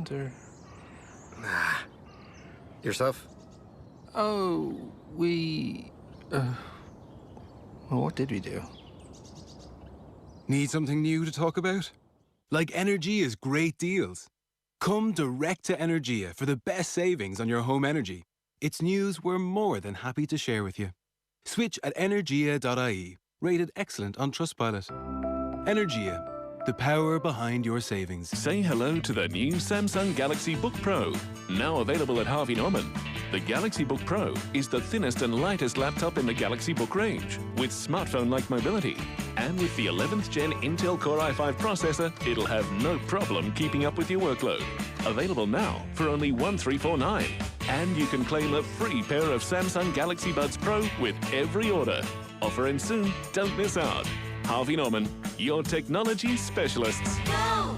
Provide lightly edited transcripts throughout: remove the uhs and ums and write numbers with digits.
weekend, or...? Nah. Yourself? Oh, we... well, what did we do? Need something new to talk about? Like Energia's great deals. Come direct to Energia for the best savings on your home energy. It's news we're more than happy to share with you. Switch at energia.ie, rated excellent on Trustpilot. Energia, the power behind your savings. Say hello to the new Samsung Galaxy Book Pro, now available at Harvey Norman. The Galaxy Book Pro is the thinnest and lightest laptop in the Galaxy Book range, with smartphone-like mobility. And with the 11th Gen Intel Core i5 processor, it'll have no problem keeping up with your workload. Available now for only $1,349. And you can claim a free pair of Samsung Galaxy Buds Pro with every order. Offer ends soon, don't miss out. Harvey Norman, your technology specialists. Go!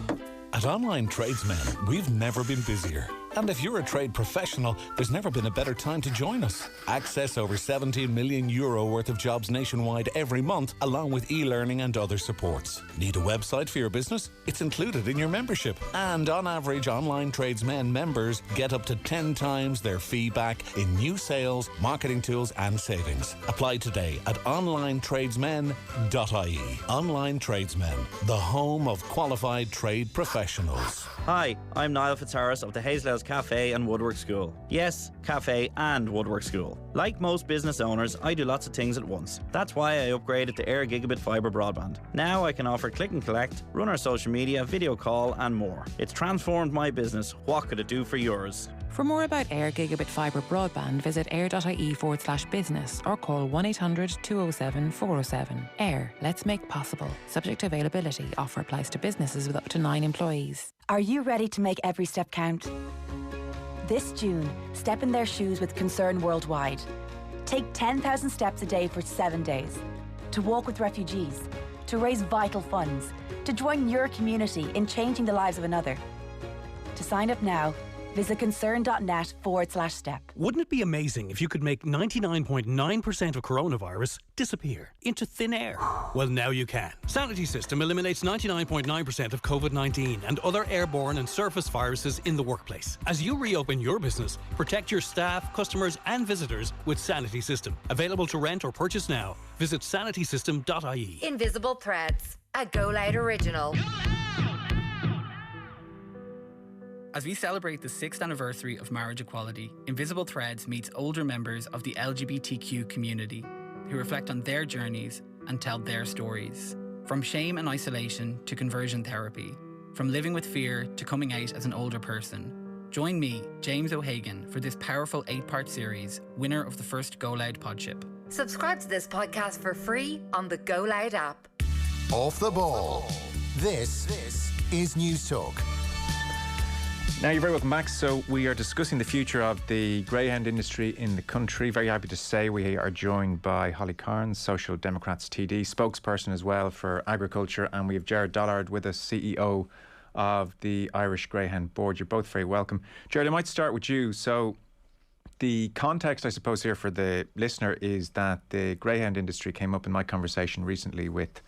At Online Tradesmen, we've never been busier. And if you're a trade professional, there's never been a better time to join us. Access over €17 million worth of jobs nationwide every month, along with e-learning and other supports. Need a website for your business? It's included in your membership. And on average, Online Tradesmen members get up to 10 times their fee back in new sales, marketing tools and savings. Apply today at onlinetradesmen.ie. Online Tradesmen, the home of qualified trade professionals. Hi, I'm Niall Fitzharris of the Hazelhouse Cafe and Woodwork School. Yes, cafe and woodwork school. Like most business owners, I do lots of things at once. That's why I upgraded to Air Gigabit Fibre Broadband. Now I can offer click and collect, run our social media, video call and more. It's transformed my business. What could it do for yours? For more about Air Gigabit Fibre Broadband, visit air.ie/business or call 1-800-207-407. Air, let's make possible. Subject to availability. Offer applies to businesses with up to 9 employees. Are you ready to make every step count? This June, step in their shoes with Concern Worldwide. Take 10,000 steps a day for 7 days. To walk with refugees. To raise vital funds. To join your community in changing the lives of another. To sign up now, visit concern.net/step. Wouldn't it be amazing if you could make 99.9% of coronavirus disappear into thin air? Well, now you can. Sanity System eliminates 99.9% of COVID-19 and other airborne and surface viruses in the workplace. As you reopen your business, protect your staff, customers and visitors with Sanity System. Available to rent or purchase now. Visit sanitysystem.ie. Invisible Threads, a Go Loud original. As we celebrate the 6th anniversary of marriage equality, Invisible Threads meets older members of the LGBTQ community who reflect on their journeys and tell their stories. From shame and isolation to conversion therapy, from living with fear to coming out as an older person. Join me, James O'Hagan, for this powerful 8-part series, winner of the first Go Loud Podship. Subscribe to this podcast for free on the Go Loud app. Off the ball. This is News Talk. Now, you're very welcome back. So we are discussing the future of the greyhound industry in the country. Very happy to say we are joined by Holly Cairns, Social Democrats TD, spokesperson as well for agriculture, and we have Gerard Dollard with us, CEO of the Irish Greyhound Board. You're both very welcome. Gerard, I might start with you. So the context, I suppose, here for the listener is that the greyhound industry came up in my conversation recently with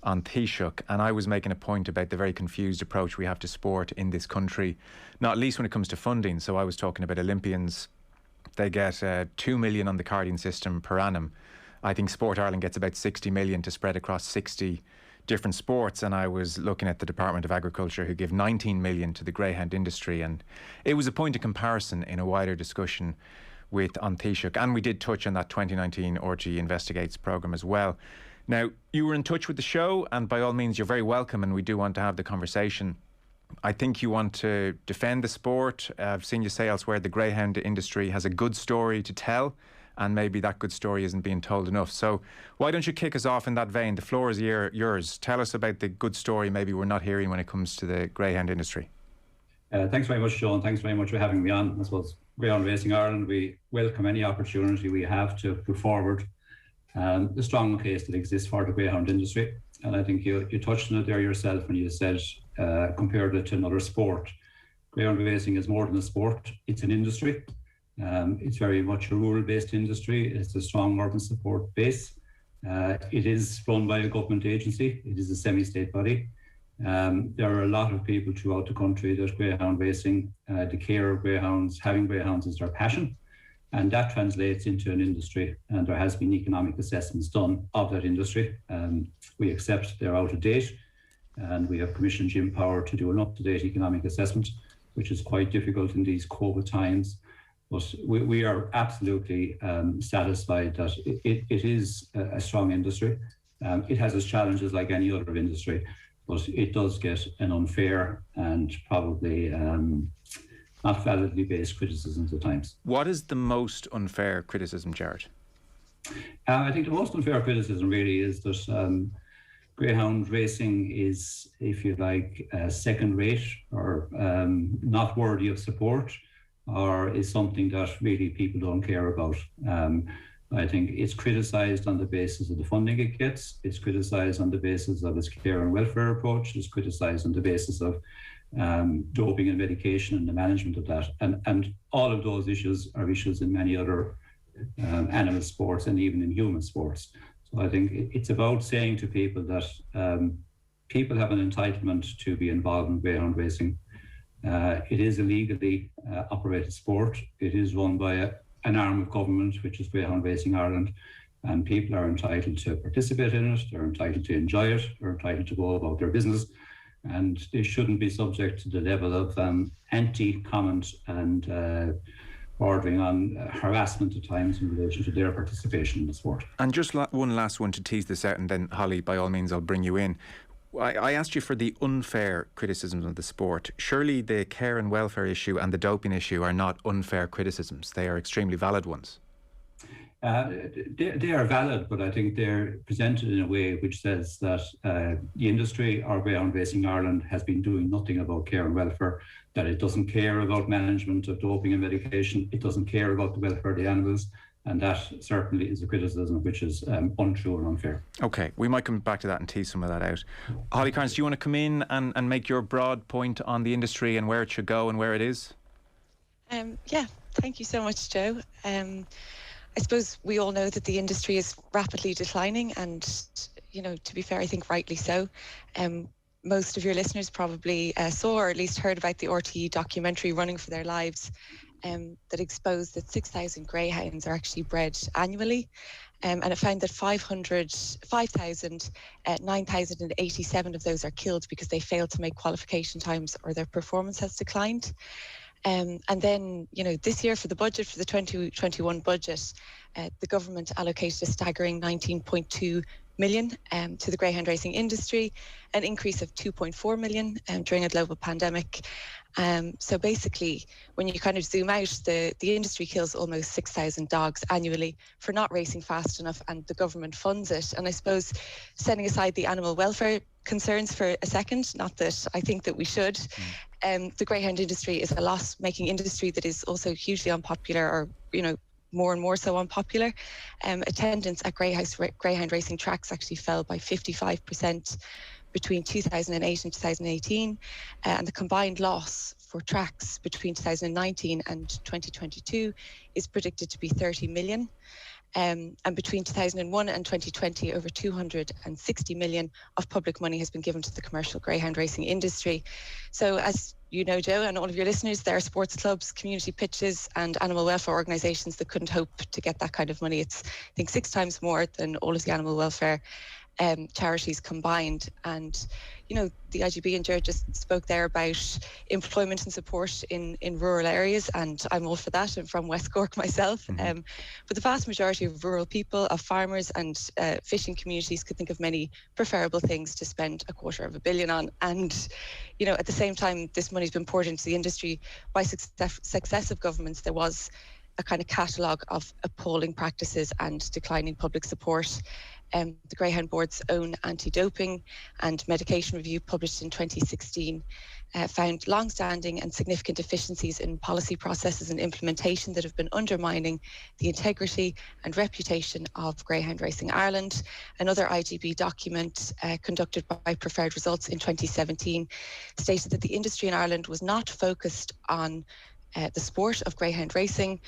on Taoiseach, and I was making a point about the very confused approach we have to sport in this country, not least when it comes to funding. So I was talking about Olympians. They get 2 million on the carding system per annum. I think Sport Ireland gets about 60 million to spread across 60 different sports, and I was looking at the Department of Agriculture, who give 19 million to the greyhound industry, and it was a point of comparison in a wider discussion with on Taoiseach, and we did touch on that 2019 RG Investigates programme as well. Now, you were in touch with the show, and by all means, you're very welcome, and we do want to have the conversation. I think you want to defend the sport. I've seen you say elsewhere the greyhound industry has a good story to tell, and maybe that good story isn't being told enough. So why don't you kick us off in that vein? The floor is yours. Tell us about the good story maybe we're not hearing when it comes to the greyhound industry. Thanks very much, Sean. Thanks very much for having me on. I suppose Greyhound Racing Ireland, we welcome any opportunity we have to put forward the strong case that exists for the greyhound industry. And I think you touched on it there yourself when you said compared it to another sport. Greyhound racing is more than a sport, it's an industry. It's very much a rural-based industry. It's a strong urban support base. It is run by a government agency. It is a semi-state body. There are a lot of people throughout the country that greyhound racing, the care of greyhounds, having greyhounds is their passion. And that translates into an industry, and there has been economic assessments done of that industry. We accept they're out of date, and we have commissioned Jim Power to do an up-to-date economic assessment, which is quite difficult in these COVID times. But we are absolutely satisfied that it is a strong industry. It has its challenges like any other industry, but it does get an unfair and probably not validly based criticisms at times. What is the most unfair criticism, Gerard? I think the most unfair criticism really is that greyhound racing is, if you like, second rate or not worthy of support, or is something that really people don't care about. I think it's criticised on the basis of the funding it gets. It's criticised on the basis of its care and welfare approach. It's criticised on the basis of doping and medication and the management of that. And all of those issues are issues in many other animal sports and even in human sports. So I think it's about saying to people that people have an entitlement to be involved in greyhound racing. It is a legally operated sport. It is run by an arm of government, which is Greyhound Racing Ireland, and people are entitled to participate in it. They're entitled to enjoy it. They're entitled to go about their business, and they shouldn't be subject to the level of anti-comment and bordering on harassment at times in relation to their participation in the sport. And just one last one to tease this out, and then Holly, by all means, I'll bring you in. I asked you for the unfair criticisms of the sport. Surely the care and welfare issue and the doping issue are not unfair criticisms. They are extremely valid ones. They are valid, but I think they're presented in a way which says that the industry, or Greyhound Racing Ireland, has been doing nothing about care and welfare, that it doesn't care about management of doping and medication, it doesn't care about the welfare of the animals, and that certainly is a criticism which is untrue and unfair. OK, we might come back to that and tease some of that out. Holly Cairns, do you want to come in and make your broad point on the industry and where it should go and where it is? Yeah, thank you so much, Joe. I suppose we all know that the industry is rapidly declining, and, you know, to be fair, I think rightly so. Most of your listeners probably saw or at least heard about the RTE documentary Running for Their Lives, that exposed that 6,000 greyhounds are actually bred annually, and it found that 9,087 of those are killed because they failed to make qualification times or their performance has declined. And then, you know, this year for the budget, for the 2021 budget, the government allocated a staggering 19.2 million to the greyhound racing industry, an increase of 2.4 million during a global pandemic. So basically, when you kind of zoom out, the industry kills almost 6,000 dogs annually for not racing fast enough, and the government funds it. And I suppose, setting aside the animal welfare concerns for a second, not that I think that we should, the greyhound industry is a loss-making industry that is also hugely unpopular, or, you know, more and more so unpopular. Attendance at greyhound racing tracks actually fell by 55% between 2008 and 2018, and the combined loss for tracks between 2019 and 2022 is predicted to be 30 million. And between 2001 and 2020, over 260 million of public money has been given to the commercial greyhound racing industry. So, as you know, Joe, and all of your listeners, there are sports clubs, community pitches and animal welfare organisations that couldn't hope to get that kind of money. It's, I think, 6 times more than all of the animal welfare charities combined. And, you know, the IGB and Gerard just spoke there about employment and support in rural areas, and I'm all for that. I'm from West Cork myself. But the vast majority of rural people, of farmers and fishing communities could think of many preferable things to spend $250 million on. And, you know, at the same time, this money's been poured into the industry by successive governments. There was a kind of catalogue of appalling practices and declining public support. The Greyhound Board's own anti-doping and medication review, published in 2016, found long-standing and significant deficiencies in policy processes and implementation that have been undermining the integrity and reputation of Greyhound Racing Ireland. Another IGB document conducted by Preferred Results in 2017 stated that the industry in Ireland was not focused on the sport of greyhound racing,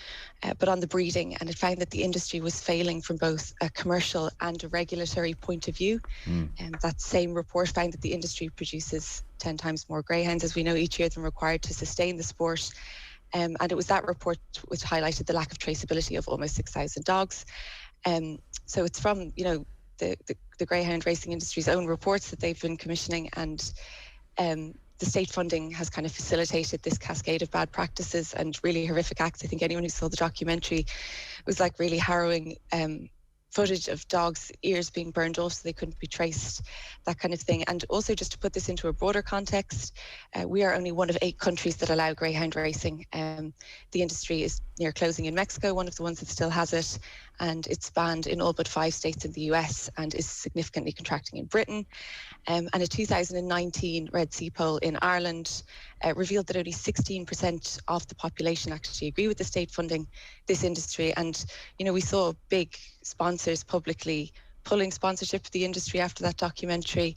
but on the breeding. And it found that the industry was failing from both a commercial and a regulatory point of view. And that same report found that the industry produces 10 times more greyhounds, as we know, each year than required to sustain the sport. And it was that report which highlighted the lack of traceability of almost 6,000 dogs. So it's from, the greyhound racing industry's own reports that they've been commissioning, and the state funding has kind of facilitated this cascade of bad practices and really horrific acts. I think anyone who saw the documentary, was like really harrowing footage of dogs' ears being burned off so they couldn't be traced, that kind of thing. And also, just to put this into a broader context, we are only one of 8 countries that allow greyhound racing. The industry is near closing in Mexico, one of the ones that still has it, and it's banned in all but 5 states in the US and is significantly contracting in Britain. And a 2019 Red C poll in Ireland revealed that only 16% of the population actually agree with the state funding this industry. And, we saw big sponsors publicly pulling sponsorship for the industry after that documentary.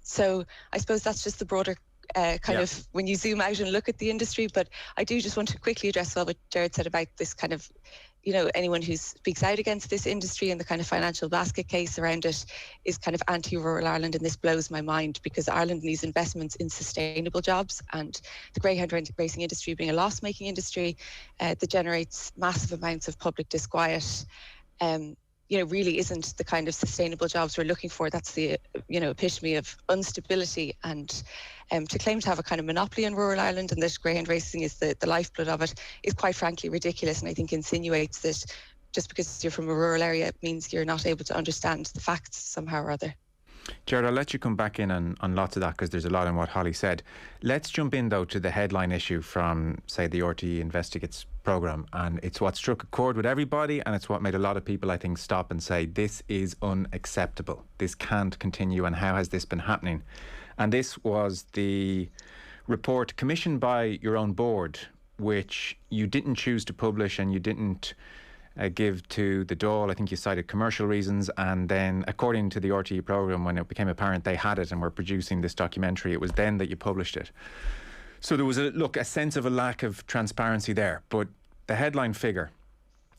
So I suppose that's just the broader kind of when you zoom out and look at the industry. But I do just want to quickly address what Gerard said about this kind of, anyone who speaks out against this industry and the kind of financial basket case around it is kind of anti-rural Ireland. And this blows my mind, because Ireland needs investments in sustainable jobs, and the greyhound racing industry being a loss-making industry that generates massive amounts of public disquiet, really isn't the kind of sustainable jobs we're looking for. That's the, epitome of instability. And to claim to have a kind of monopoly in rural Ireland and that greyhound racing is the lifeblood of it is quite frankly ridiculous, and I think insinuates that just because you're from a rural area it means you're not able to understand the facts somehow or other. Gerard, I'll let you come back in on lots of that, because there's a lot in what Holly said. Let's jump in, though, to the headline issue from, say, the RTE Investigates programme. And it's what struck a chord with everybody, and it's what made a lot of people, I think, stop and say, this is unacceptable. This can't continue, and how has this been happening? And this was the report commissioned by your own board, which you didn't choose to publish, and you didn't give to the Dáil. I think you cited commercial reasons, and then according to the RTE programme, when it became apparent they had it and were producing this documentary, it was then that you published it. So there was a sense of a lack of transparency there. But the headline figure,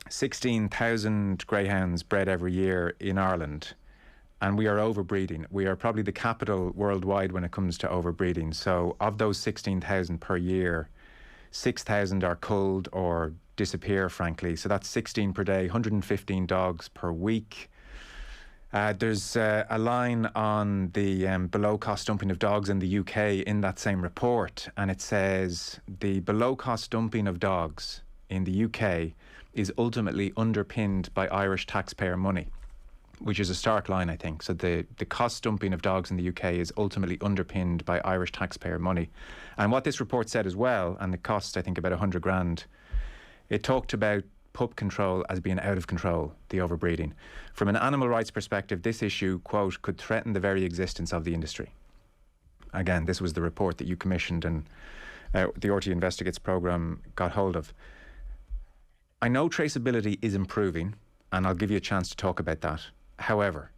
16,000 greyhounds bred every year in Ireland, and we are overbreeding. We are probably the capital worldwide when it comes to overbreeding. So of those 16,000 per year, 6,000 are culled or disappear, frankly. So that's 16 per day, 115 dogs per week. There's a line on the below cost dumping of dogs in the UK in that same report, and it says the below cost dumping of dogs in the UK is ultimately underpinned by Irish taxpayer money, which is a stark line, I think. So the cost dumping of dogs in the UK is ultimately underpinned by Irish taxpayer money. And what this report said as well, and it cost, I think, about 100 grand, it talked about pup control as being out of control, the overbreeding. From an animal rights perspective, this issue, quote, could threaten the very existence of the industry. Again, this was the report that you commissioned and the RTE Investigates programme got hold of. I know traceability is improving, and I'll give you a chance to talk about that. However,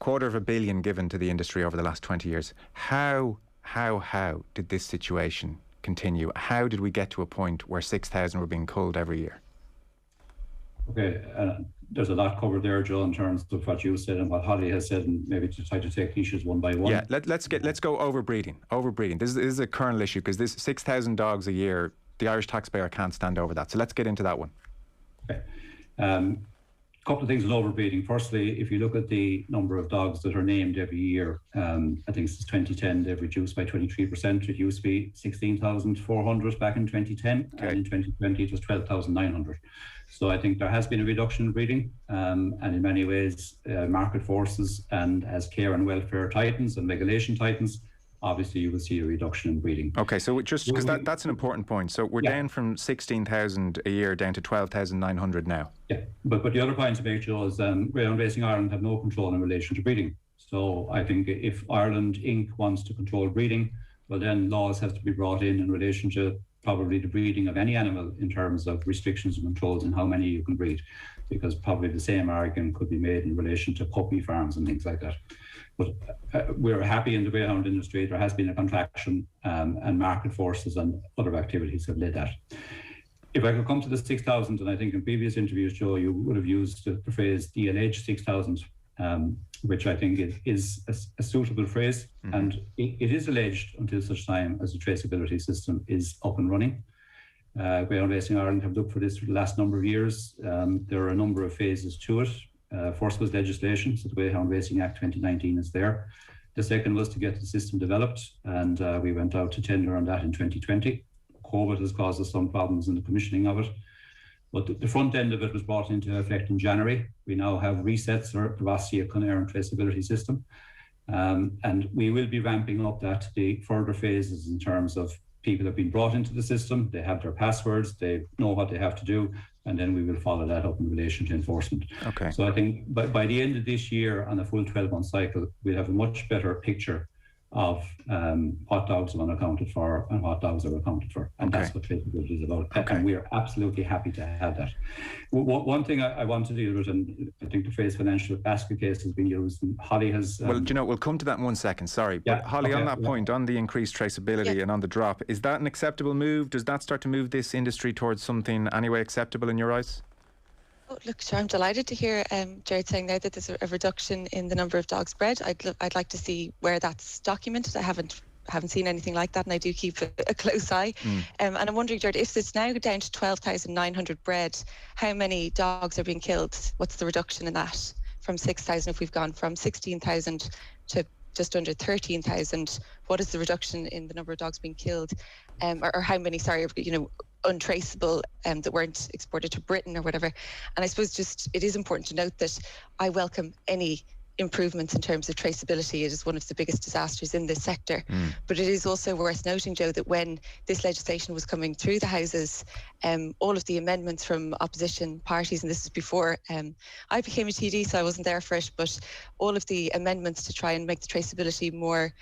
$250 million given to the industry over the last 20 years. How did this situation continue? How did we get to a point where 6,000 were being culled every year? Okay, there's a lot covered there, Joe, in terms of what you said and what Holly has said, and maybe to try to take issues one by one. Yeah, let's go overbreeding. This is a kernel issue, because this 6,000 dogs a year, the Irish taxpayer can't stand over that. So let's get into that one. Okay. Couple of things with overbreeding. Firstly, if you look at the number of dogs that are named every year, I think since 2010 they've reduced by 23%. It used to be 16,400 back in 2010, and in 2020 it was 12,900. So I think there has been a reduction in breeding, and in many ways market forces, and as care and welfare tightens and regulation tightens, obviously you will see a reduction in breeding. Okay, so just because that's an important point. So we're down from 16,000 a year down to 12,900 now. Yeah, but the other point to make, Joe, is Greyhound Racing Ireland have no control in relation to breeding. So I think if Ireland Inc. wants to control breeding, well then laws have to be brought in relation to probably the breeding of any animal in terms of restrictions and controls and how many you can breed, because probably the same argument could be made in relation to puppy farms and things like that. But we're happy in the greyhound industry. There has been a contraction, and market forces and other activities have led that. If I could come to the 6,000, and I think in previous interviews, Joe, you would have used the phrase DLH 6,000, which I think is a suitable phrase. Mm-hmm. And it is alleged until such time as the traceability system is up and running. Greyhound Racing Ireland have looked for this for the last number of years. There are a number of phases to it. First was legislation, so the Greyhound Racing Act 2019 is there. The second was to get the system developed, and we went out to tender on that in 2020. COVID has caused us some problems in the commissioning of it. But the front end of it was brought into effect in January. We now have resets or the Rossia Conair and traceability system. And we will be ramping up that to the further phases in terms of people have been brought into the system, they have their passwords, they know what they have to do, and then we will follow that up in relation to enforcement. Okay. So I think by the end of this year, on a full 12-month cycle, we'll have a much better picture of what dogs are unaccounted for and what dogs are accounted for. And that's what traceability is about. Okay. And we are absolutely happy to have that. One thing I want to deal with, and I think the phrase financial basket case has been used, and Holly has... well, do you know, we'll come to that in 1 second, sorry. But Holly, on that point, on the increased traceability and on the drop, is that an acceptable move? Does that start to move this industry towards something anyway acceptable in your eyes? Oh, look, sure, I'm delighted to hear Gerard saying now that there's a reduction in the number of dogs bred. I'd like to see where that's documented. I haven't seen anything like that, and I do keep a close eye. And I'm wondering, Gerard, if it's now down to 12,900 bred, how many dogs are being killed? What's the reduction in that from 6,000? If we've gone from 16,000 to just under 13,000, what is the reduction in the number of dogs being killed, or how many? Sorry, untraceable that weren't exported to Britain or whatever. And I suppose just it is important to note that I welcome any improvements in terms of traceability. It is one of the biggest disasters in this sector. But it is also worth noting, Joe, that when this legislation was coming through the Houses, all of the amendments from opposition parties, and this is before I became a TD, so I wasn't there for it, but all of the amendments to try and make the traceability more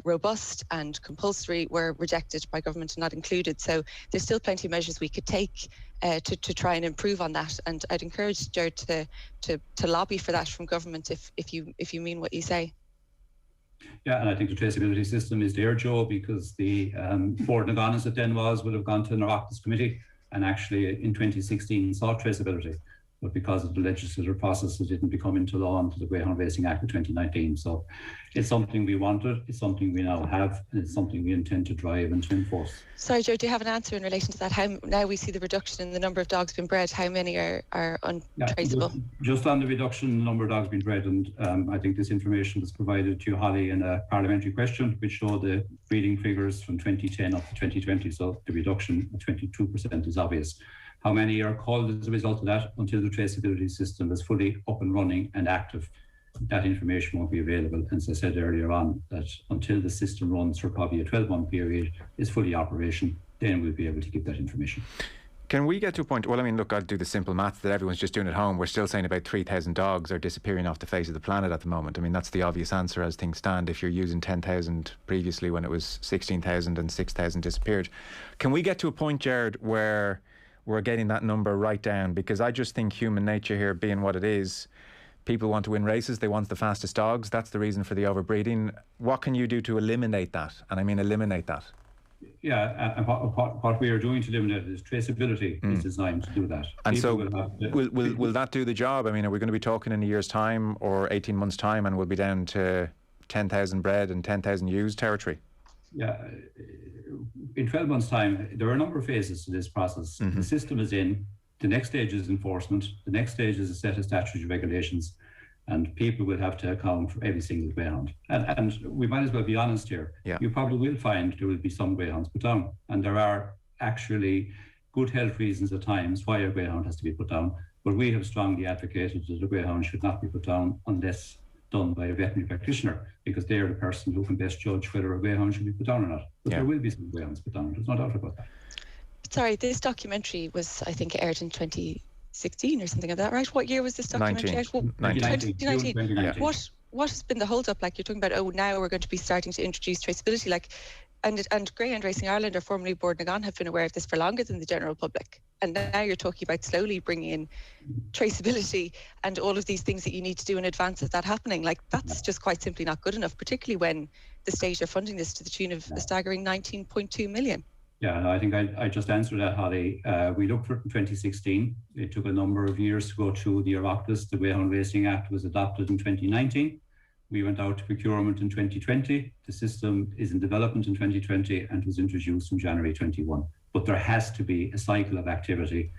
robust and compulsory were rejected by government and not included. So there's still plenty of measures we could take to try and improve on that. And I'd encourage Gerard to lobby for that from government if you mean what you say. Yeah, and I think the traceability system is there, Joe, because the board of governance that then would have gone to an Oireachtas committee, and actually in 2016 sought traceability. But because of the legislative process, it didn't become into law until the Greyhound Racing Act of 2019. So it's something we wanted, it's something we now have, and it's something we intend to drive and to enforce. Sorry, Joe, do you have an answer in relation to that? How now we see the reduction in the number of dogs being bred, how many are untraceable? Yeah, just on the reduction in the number of dogs being bred, and I think this information was provided to Holly in a parliamentary question, which showed the breeding figures from 2010 up to 2020. So the reduction of 22% is obvious. How many are called as a result of that? Until the traceability system is fully up and running and active, that information won't be available. And as I said earlier on, that until the system runs for probably a 12-month period, is fully operational, then we'll be able to give that information. Can we get to a point, well, I mean, look, I'll do the simple maths that everyone's just doing at home. We're still saying about 3,000 dogs are disappearing off the face of the planet at the moment. I mean, that's the obvious answer as things stand. If you're using 10,000 previously when it was 16,000 and 6,000 disappeared. Can we get to a point, Gerard, where we're getting that number right down? Because I just think human nature here being what it is, people want to win races, they want the fastest dogs, that's the reason for the overbreeding. What can you do to eliminate that? And I mean eliminate that. Yeah, and what we are doing to eliminate it is traceability is designed to do that. And people will that do the job? I mean, are we going to be talking in a year's time or 18 months' time and we'll be down to 10,000 bred and 10,000 used territory? Yeah, in 12 months' time, there are a number of phases to this process. The system is in, the next stage is enforcement, the next stage is a set of statutory regulations, and people will have to account for every single greyhound. And we might as well be honest here. Yeah. You probably will find there will be some greyhounds put down, and there are actually good health reasons at times why a greyhound has to be put down, but we have strongly advocated that a greyhound should not be put down unless done by a veterinary practitioner, because they are the person who can best judge whether a greyhound should be put down or not. But there will be some greyhounds put down, there's no doubt about that. Sorry, this documentary was, I think, aired in 2016 or something like that, right? What year was this documentary aired? 2019. What has been the hold up? Like, you're talking about, now we're going to be starting to introduce traceability. Like, and Greyhound Racing Ireland, or formerly Board Nagan, have been aware of this for longer than the general public. And now you're talking about slowly bringing in traceability and all of these things that you need to do in advance of that happening. Like, that's just quite simply not good enough, particularly when the state are funding this to the tune of a staggering 19.2 million. Yeah, no, I think I just answered that, Holly. We looked for it in 2016. It took a number of years to go through the Oireachtas. The Greyhound Racing Act was adopted in 2019. We went out to procurement in 2020. The system is in development in 2020 and was introduced in January 21. But there has to be a cycle of activity,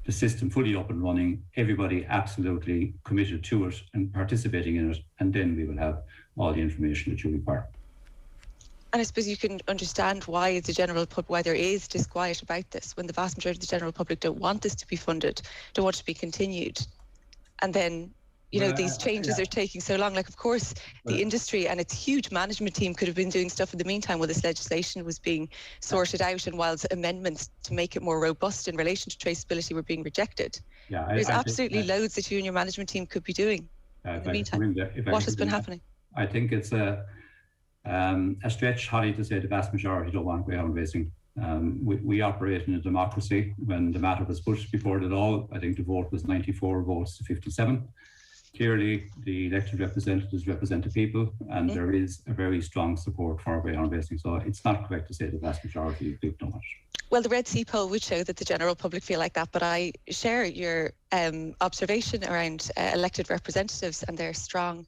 the system fully up and running, everybody absolutely committed to it and participating in it, and then we will have all the information that you require. And I suppose you can understand why the general public, why there is disquiet about this, when the vast majority of the general public don't want this to be funded, don't want it to be continued. And then, you know, these changes are taking so long. Like, of course, the industry and its huge management team could have been doing stuff in the meantime while this legislation was being sorted out and while amendments to make it more robust in relation to traceability were being rejected. There's absolutely loads that you and your management team could be doing in the meantime. What has been happening? I think it's a stretch, Holly, to say the vast majority don't want Greyhound Racing. We operate in a democracy. When the matter was put before the law, I think the vote was 94 votes to 57. Clearly, the elected representatives represent the people, and there is a very strong support for Greyhound Racing. So it's not correct to say the vast majority of people don't want it. Well, the Red C poll would show that the general public feel like that, but I share your observation around elected representatives and their strong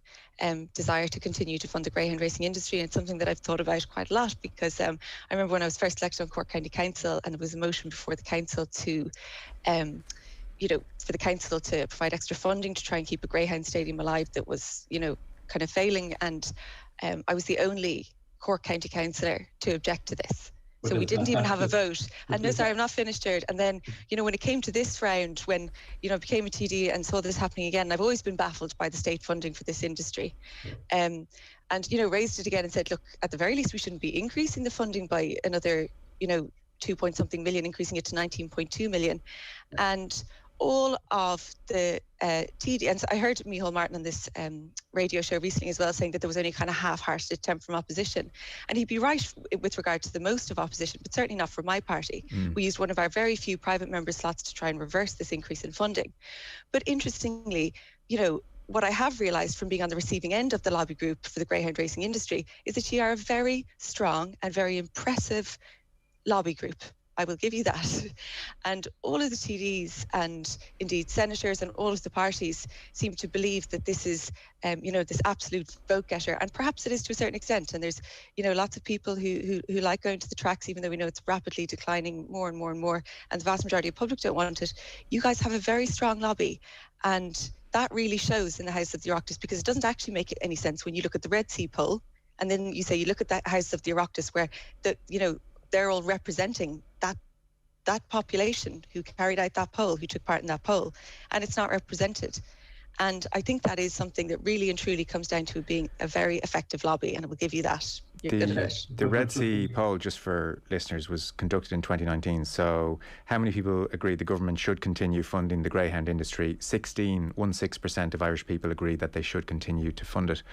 desire to continue to fund the greyhound racing industry. And it's something that I've thought about quite a lot, because I remember when I was first elected on Cork County Council, and there was a motion before the council to for the council to provide extra funding to try and keep a greyhound stadium alive that was, kind of failing. And I was the only Cork County councillor to object to this. So we didn't even have a vote. And no, sorry, I'm not finished, Gerard. And then, when it came to this round, when, I became a TD and saw this happening again, I've always been baffled by the state funding for this industry. And, raised it again and said, look, at the very least, we shouldn't be increasing the funding by another, 2 point something million, increasing it to 19.2 million. And all of the TD, and so I heard Micheál Martin on this radio show recently as well, saying that there was only kind of half-hearted attempt from opposition. And he'd be right with regard to the most of opposition, but certainly not from my party. We used one of our very few private member slots to try and reverse this increase in funding. But interestingly, what I have realised from being on the receiving end of the lobby group for the greyhound racing industry is that you are a very strong and very impressive lobby group. I will give you that. And all of the TDs and indeed senators and all of the parties seem to believe that this is, this absolute vote getter. And perhaps it is to a certain extent. And there's, lots of people who like going to the tracks, even though we know it's rapidly declining more and more and more. And the vast majority of the public don't want it. You guys have a very strong lobby. And that really shows in the House of the Oireachtas, because it doesn't actually make any sense when you look at the Red C poll. And then you look at the House of the Oireachtas, where they're all representing that population who carried out that poll, who took part in that poll, and it's not represented. And I think that is something that really and truly comes down to being a very effective lobby, and I will give you that. You're good at it. The Red C poll, just for listeners, was conducted in 2019. So how many people agreed the government should continue funding the greyhound industry? 16% of Irish people agreed that they should continue to fund it.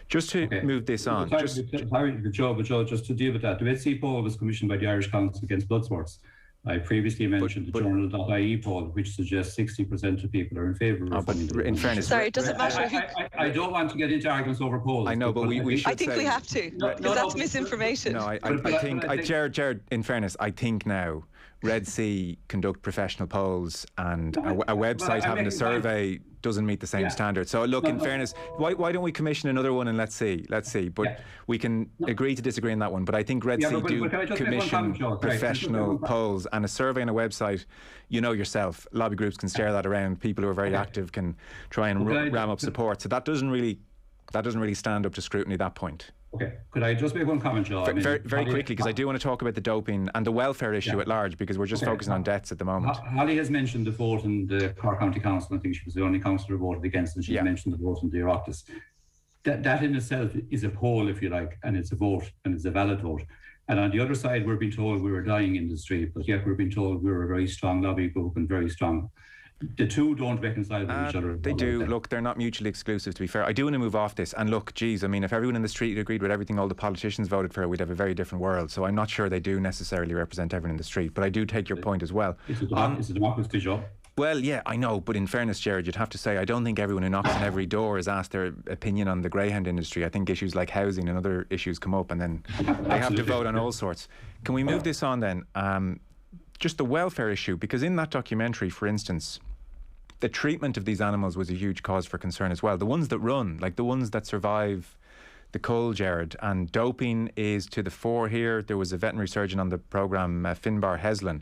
Just to move this on. Just to deal with that, the Red C poll was commissioned by the Irish Council Against Blood Sports. I previously mentioned the journal.ie poll, which suggests 60% of people are in favour of funding. In fairness, sorry, it doesn't matter. I don't want to get into arguments over polls. I know, but we should. I think we have to, because that's misinformation. No, I think, Gerard, in fairness, I think now Red C conduct professional polls, and a website having a survey doesn't meet the same standard. So look, in fairness, why don't we commission another one and let's see. But we can agree to disagree on that one. But I think Red C do commission professional polls, and a survey on a website, yourself, lobby groups can share that around. People who are very active can try and ram up support. So that doesn't really stand up to scrutiny at that point. Okay, could I just make one comment, John? Very quickly, because I do want to talk about the doping and the welfare issue at large, because we're just focusing on deaths at the moment. Holly has mentioned the vote in the Cork County Council. I think she was the only councillor who voted against, and she mentioned the vote in the Oireachtas. That in itself is a poll, if you like, and it's a vote, and it's a valid vote. And on the other side, we're being told we're a dying industry, but yet we're being told we're a very strong lobby group and very strong the two don't reconcile with each other. They do. Look, they're not mutually exclusive, to be fair. I do want to move off this. And look, geez, I mean, if everyone in the street agreed with everything all the politicians voted for, we'd have a very different world. So I'm not sure they do necessarily represent everyone in the street. But I do take your point as well. It's a democracy job. Well, yeah, I know. But in fairness, Gerard, you'd have to say, I don't think everyone who knocks on every door is asked their opinion on the greyhound industry. I think issues like housing and other issues come up, and then they have to vote on all sorts. Can we move this on then? Just the welfare issue, because in that documentary, for instance, the treatment of these animals was a huge cause for concern as well. The ones that run, like the ones that survive the cold, Gerard, and doping is to the fore here. There was a veterinary surgeon on the programme, Finbar Heslin,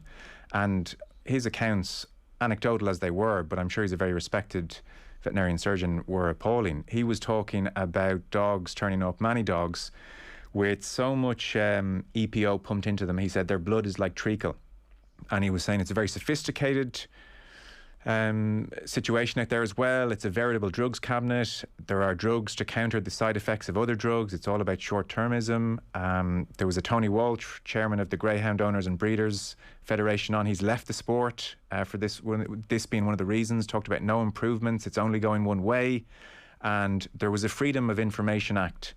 and his accounts, anecdotal as they were, but I'm sure he's a very respected veterinarian surgeon, were appalling. He was talking about dogs turning up, many dogs, with so much EPO pumped into them. He said their blood is like treacle. And he was saying it's a very sophisticated situation out there as well. It's a veritable drugs cabinet. There are drugs to counter the side effects of other drugs. It's all about short-termism. There was a Tony Walsh, chairman of the Greyhound Owners and Breeders Federation on. He's left the sport for this being one of the reasons, talked about no improvements. It's only going one way. And there was a Freedom of Information Act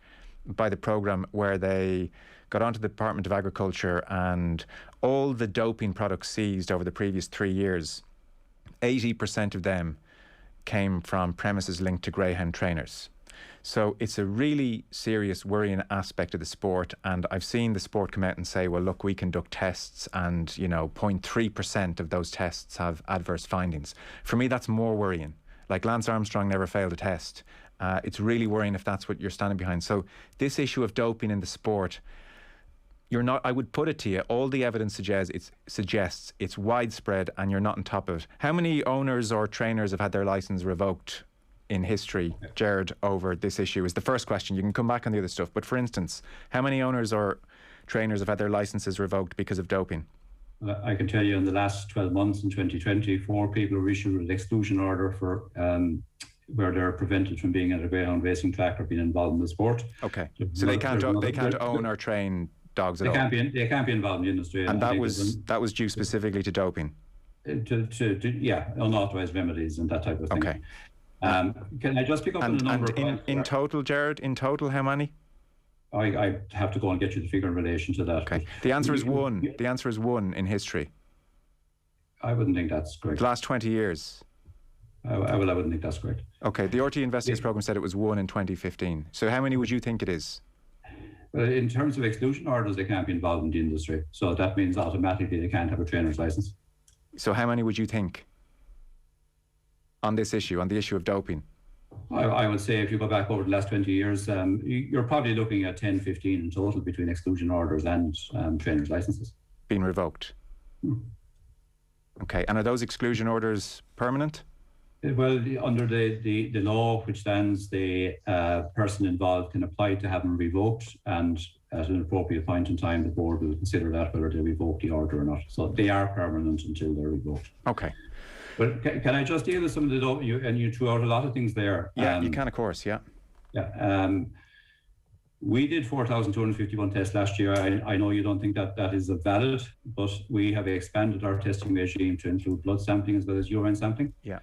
by the programme where they got onto the Department of Agriculture, and all the doping products seized over the previous 3 years, 80% of them came from premises linked to greyhound trainers. So it's a really serious worrying aspect of the sport, and I've seen the sport come out and say, well, look, we conduct tests and, 0.3% of those tests have adverse findings. For me, that's more worrying. Like Lance Armstrong never failed a test. It's really worrying if that's what you're standing behind. So this issue of doping in the sport, I would put it to you, all the evidence suggests it's widespread and you're not on top of it. How many owners or trainers have had their licence revoked in history, Gerard, over this issue is the first question. You can come back on the other stuff. But for instance, how many owners or trainers have had their licences revoked because of doping? I can tell you in the last 12 months in 2020, 4 people were issued an exclusion order for where they're prevented from being at a greyhound racing track or being involved in the sport. Okay. So they can't own or train dogs at all. They can't be involved in the industry. And that was due specifically to doping. Yeah, unauthorised remedies and that type of thing. Okay. Can I just pick up on the number? And in total, Gerard, how many? I have to go and get you the figure in relation to that. Okay. The answer is one. The answer is one in history. I wouldn't think that's correct. The last 20 years. I wouldn't think that's correct. Okay. The RT Investigates programme said it was one in 2015. So how many would you think it is? Well, in terms of exclusion orders, they can't be involved in the industry. So that means automatically they can't have a trainer's licence. So how many would you think on this issue, on the issue of doping? I would say if you go back over the last 20 years, you're probably looking at 10, 15 in total between exclusion orders and trainers' licences. Being revoked? Okay, and are those exclusion orders permanent? Well, under the law, which stands, the person involved can apply to have them revoked, and at an appropriate point in time, the board will consider that, whether they revoke the order or not. So they are permanent until they're revoked. Okay. But can I just deal with some of the, you threw out a lot of things there. Yeah, you can, of course, yeah. Yeah. We did 4,251 tests last year. I know you don't think that is valid, but we have expanded our testing regime to include blood sampling as well as urine sampling. Yeah.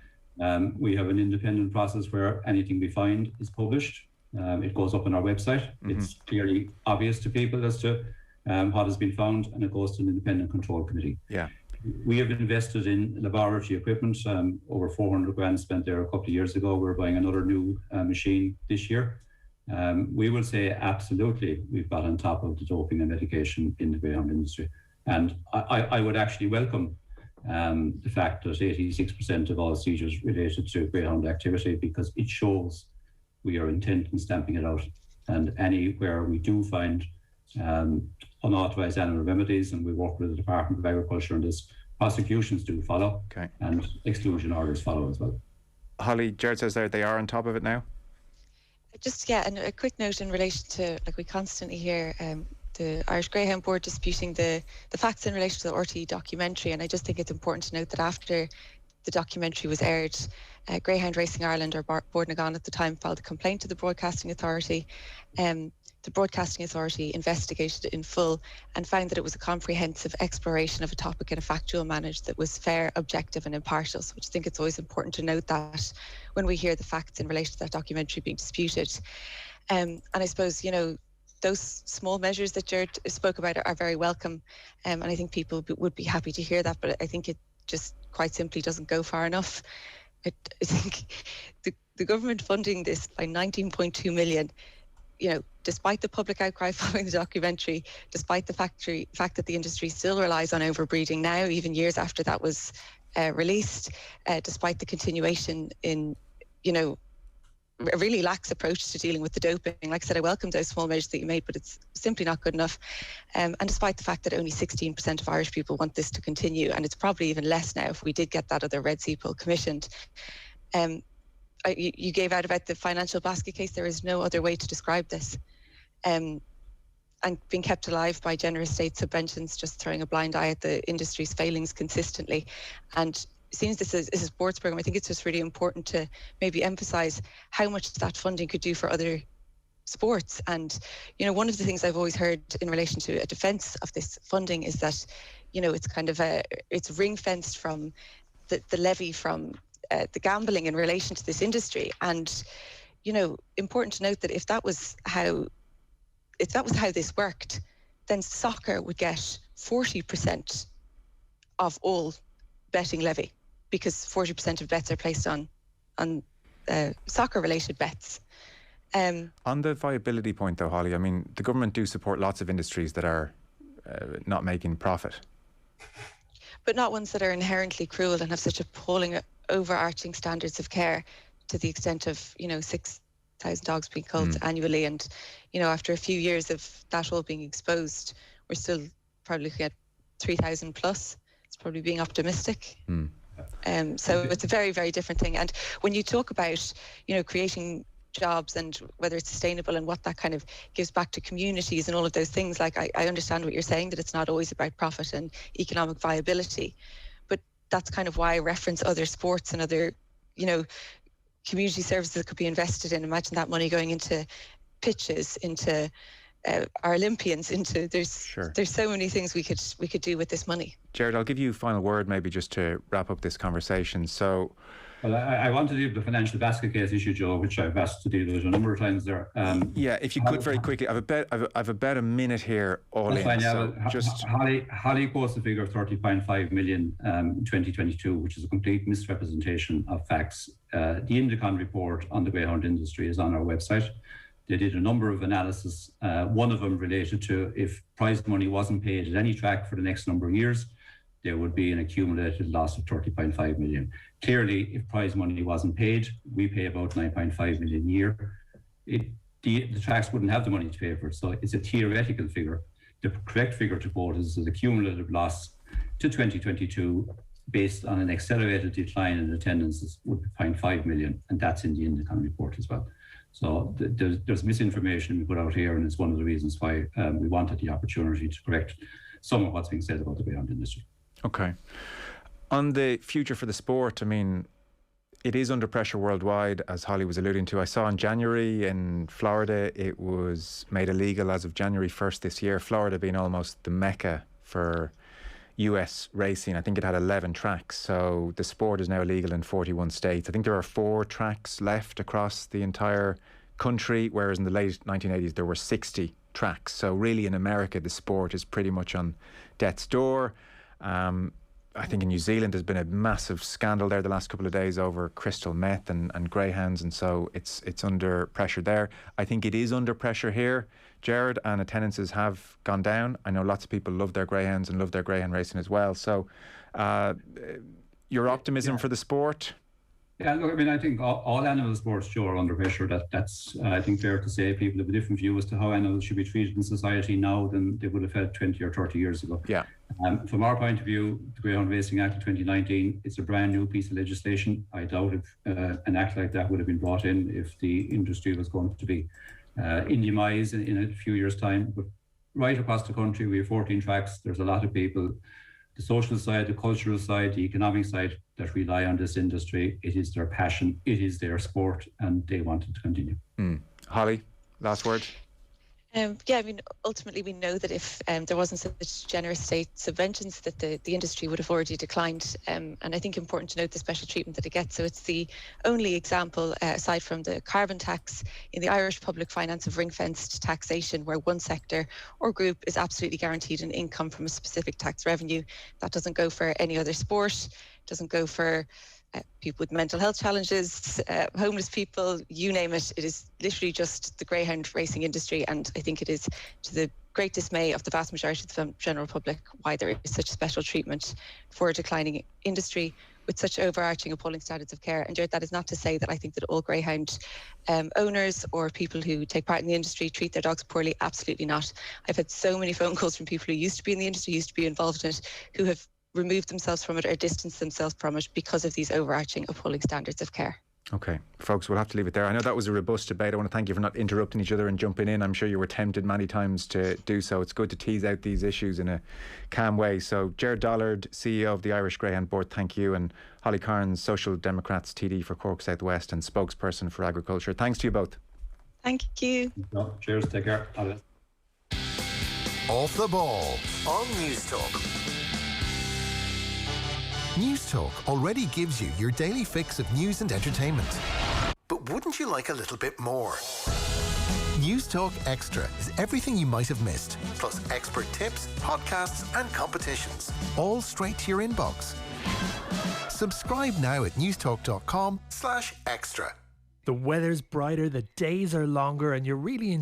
We have an independent process where anything we find is published. It goes up on our website. Mm-hmm. It's clearly obvious to people as to what has been found, and it goes to an independent control committee. Yeah. We have invested in laboratory equipment, over 400 grand spent there a couple of years ago. We're buying another new machine this year. We will say absolutely we've got on top of the doping and medication in the greyhound industry. And I would actually welcome the fact that 86% of all seizures related to greyhound activity, because it shows we are intent in stamping it out. And anywhere we do find unauthorised animal remedies, and we work with the Department of Agriculture on this, prosecutions do follow, and exclusion orders follow as well. Holly, Gerard says there they are on top of it now. Just, and a quick note in relation to, we constantly hear the Irish Greyhound Board disputing the facts in relation to the RT documentary, and I just think it's important to note that after the documentary was aired, Greyhound Racing Ireland, or Board na Gcon at the time, filed a complaint to the Broadcasting Authority the Broadcasting Authority investigated it in full and found that it was a comprehensive exploration of a topic in a factual manner that was fair, objective and impartial. So I think it's always important to note that when we hear the facts in relation to that documentary being disputed. And I suppose, you know, those small measures that Gerard spoke about are very welcome. And I think people would be happy to hear that, but I think it just quite simply doesn't go far enough. I think the government funding this by 19.2 million, you know, despite the public outcry following the documentary, despite the fact that the industry still relies on overbreeding now, even years after that was released, despite the continuation in, you know, a really lax approach to dealing with the doping. Like I said, I welcome those small measures that you made, but it's simply not good enough. And despite the fact that only 16% of Irish people want this to continue, and it's probably even less now if we did get that other Red C poll commissioned. You gave out about the financial basket case. There is no other way to describe this. And being kept alive by generous state subventions, just throwing a blind eye at the industry's failings consistently. And since this is a sports program, I think it's just really important to maybe emphasise how much that funding could do for other sports. And, you know, one of the things I've always heard in relation to a defence of this funding is that, you know, it's kind of it's ring-fenced from the levy from the gambling in relation to this industry. And, you know, important to note that if that was how this worked, then soccer would get 40% of all betting levy, because 40% of bets are placed on soccer-related bets. On the viability point, though, Holly, I mean, the government do support lots of industries that are not making profit. But not ones that are inherently cruel and have such appalling, overarching standards of care to the extent of, you know, 6,000 dogs being culled annually. And, you know, after a few years of that all being exposed, we're still probably looking at 3,000 plus. It's probably being optimistic. So it's a very, very different thing. And when you talk about, you know, creating jobs and whether it's sustainable and what that kind of gives back to communities and all of those things, like I understand what you're saying, that it's not always about profit and economic viability. But that's kind of why I reference other sports and other, you know, community services that could be invested in. Imagine that money going into pitches, into our Olympians, into there's so many things we could do with this money. Gerard, I'll give you a final word maybe just to wrap up this conversation. So, well, I want to deal with the financial basket case issue, Joe, which I've asked to deal with a number of times there. Yeah, if you could very quickly, I've about a minute here all in. Fine, yeah, so just Holly quotes the figure of 30.5 million in 2022, which is a complete misrepresentation of facts. The Indicon report on the greyhound industry is on our website. They did a number of analysis. One of them related to if prize money wasn't paid at any track for the next number of years, there would be an accumulated loss of 30.5 million. Clearly, if prize money wasn't paid, we pay about 9.5 million a year. The tracks wouldn't have the money to pay for it. So it's a theoretical figure. The correct figure to quote is the cumulative loss to 2022 based on an accelerated decline in attendances would be 0.5 million. And that's in the Indicon report as well. So there's misinformation we put out here, and it's one of the reasons why we wanted the opportunity to correct some of what's being said about the greyhound industry. Okay. On the future for the sport, I mean, it is under pressure worldwide, as Holly was alluding to. I saw in January in Florida, it was made illegal as of January 1st this year, Florida being almost the mecca for US racing. I think it had 11 tracks. So the sport is now illegal in 41 states. I think there are 4 tracks left across the entire country, whereas in the late 1980s there were 60 tracks. So really in America, the sport is pretty much on death's door. I think in New Zealand there's been a massive scandal there the last couple of days over crystal meth and greyhounds, and so it's under pressure there. I think it is under pressure here, Gerard, and attendances have gone down. I know lots of people love their greyhounds and love their greyhound racing as well. So your optimism for the sport? Yeah, look, I mean, I think all animal sports, Joe, are under pressure. That's I think, fair to say. People have a different view as to how animals should be treated in society now than they would have had 20 or 30 years ago. Yeah. From our point of view, the Greyhound Racing Act of 2019, it's a brand new piece of legislation. I doubt if an act like that would have been brought in if the industry was going to be in demise in a few years' time. But right across the country, we have 14 tracks. There's a lot of people, the social side, the cultural side, the economic side, that rely on this industry. It is their passion, it is their sport, and they want it to continue. Holly, last word? Yeah, I mean, ultimately we know that if there wasn't such generous state subventions that the industry would have already declined. And I think important to note the special treatment that it gets. So it's the only example, aside from the carbon tax, in the Irish public finance of ring-fenced taxation, where one sector or group is absolutely guaranteed an income from a specific tax revenue. That doesn't go for any other sport, doesn't go for people with mental health challenges, homeless people, you name it. It is literally just the greyhound racing industry, and I think it is to the great dismay of the vast majority of the general public why there is such special treatment for a declining industry with such overarching appalling standards of care. And Gerard, that is not to say that I think that all greyhound owners or people who take part in the industry treat their dogs poorly. Absolutely not. I've had so many phone calls from people who used to be in the industry, used to be involved in it, who have removed themselves from it or distanced themselves from it because of these overarching appalling standards of care. Okay, folks, we'll have to leave it there. I know that was a robust debate. I want to thank you for not interrupting each other and jumping in. I'm sure you were tempted many times to do so. It's good to tease out these issues in a calm way. So, Gerard Dollard, CEO of the Irish Greyhound Board, thank you. And Holly Cairns, Social Democrats TD for Cork South West and spokesperson for agriculture. Thanks to you both. Thank you. No, cheers, take care. Off the ball on News Talk. News Talk already gives you your daily fix of news and entertainment. But wouldn't you like a little bit more? News Talk Extra is everything you might have missed, plus expert tips, podcasts and competitions, all straight to your inbox. Subscribe now at newstalk.com/extra. The weather's brighter, the days are longer, and you're really